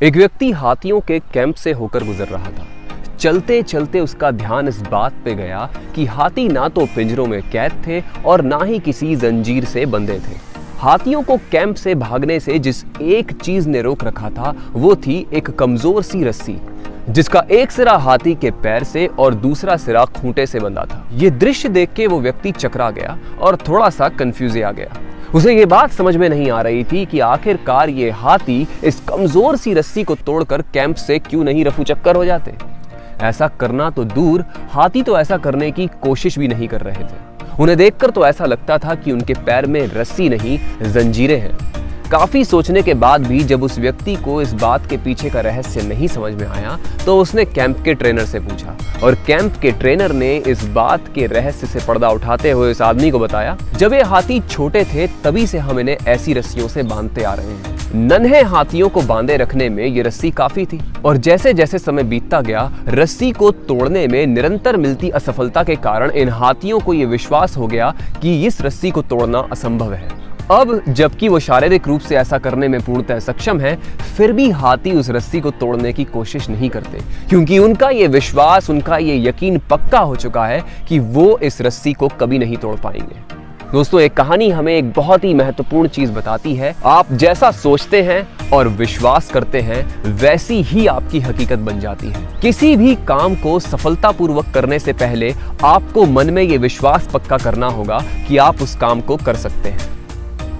एक व्यक्ति हाथियों के कैंप से होकर गुजर रहा था। चलते चलते उसका ध्यान इस बात पे गया कि हाथी ना तो पिंजरों में कैद थे और ना ही किसी जंजीर से बंधे थे। हाथियों को कैंप से भागने से जिस एक चीज ने रोक रखा था वो थी एक कमजोर सी रस्सी, जिसका एक सिरा हाथी के पैर से और दूसरा सिरा खूंटे से बंधा था। ये दृश्य देख के वो व्यक्ति चकरा गया और थोड़ा सा कंफ्यूज आ गया। उसे ये बात समझ में नहीं आ रही थी कि आखिरकार ये हाथी इस कमजोर सी रस्सी को तोड़कर कैंप से क्यों नहीं रफू चक्कर हो जाते। ऐसा करना तो दूर, हाथी तो ऐसा करने की कोशिश भी नहीं कर रहे थे। उन्हें देखकर तो ऐसा लगता था कि उनके पैर में रस्सी नहीं जंजीरें हैं। काफी सोचने के बाद भी जब उस व्यक्ति को इस बात के पीछे का रहस्य नहीं समझ में आया तो उसने कैंप के ट्रेनर से पूछा और कैंप के ट्रेनर ने इस बात के रहस्य से पर्दा उठाते हुए इस आदमी को बताया, जब ये हाथी छोटे थे तभी से हम इन्हें ऐसी रस्सियों से बांधते आ रहे हैं। नन्हे हाथियों को बांधे रखने में ये रस्सी काफी थी और जैसे जैसे समय बीतता गया, रस्सी को तोड़ने में निरंतर मिलती असफलता के कारण इन हाथियों को ये विश्वास हो गया कि इस रस्सी को तोड़ना असंभव है। अब जबकि वो शारीरिक रूप से ऐसा करने में पूर्णतः सक्षम है, फिर भी हाथी उस रस्सी को तोड़ने की कोशिश नहीं करते, क्योंकि उनका ये विश्वास, उनका ये यकीन पक्का हो चुका है कि वो इस रस्सी को कभी नहीं तोड़ पाएंगे। दोस्तों, एक कहानी हमें एक बहुत ही महत्वपूर्ण चीज बताती है, आप जैसा सोचते हैं और विश्वास करते हैं वैसी ही आपकी हकीकत बन जाती है। किसी भी काम को सफलतापूर्वक करने से पहले आपको मन में ये विश्वास पक्का करना होगा कि आप उस काम को कर सकते हैं।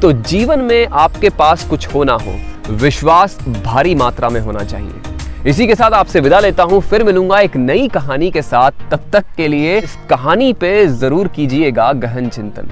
तो जीवन में आपके पास कुछ हो ना हो, विश्वास भारी मात्रा में होना चाहिए। इसी के साथ आपसे विदा लेता हूं, फिर मिलूंगा एक नई कहानी के साथ। तब तक के लिए इस कहानी पे जरूर कीजिएगा गहन चिंतन।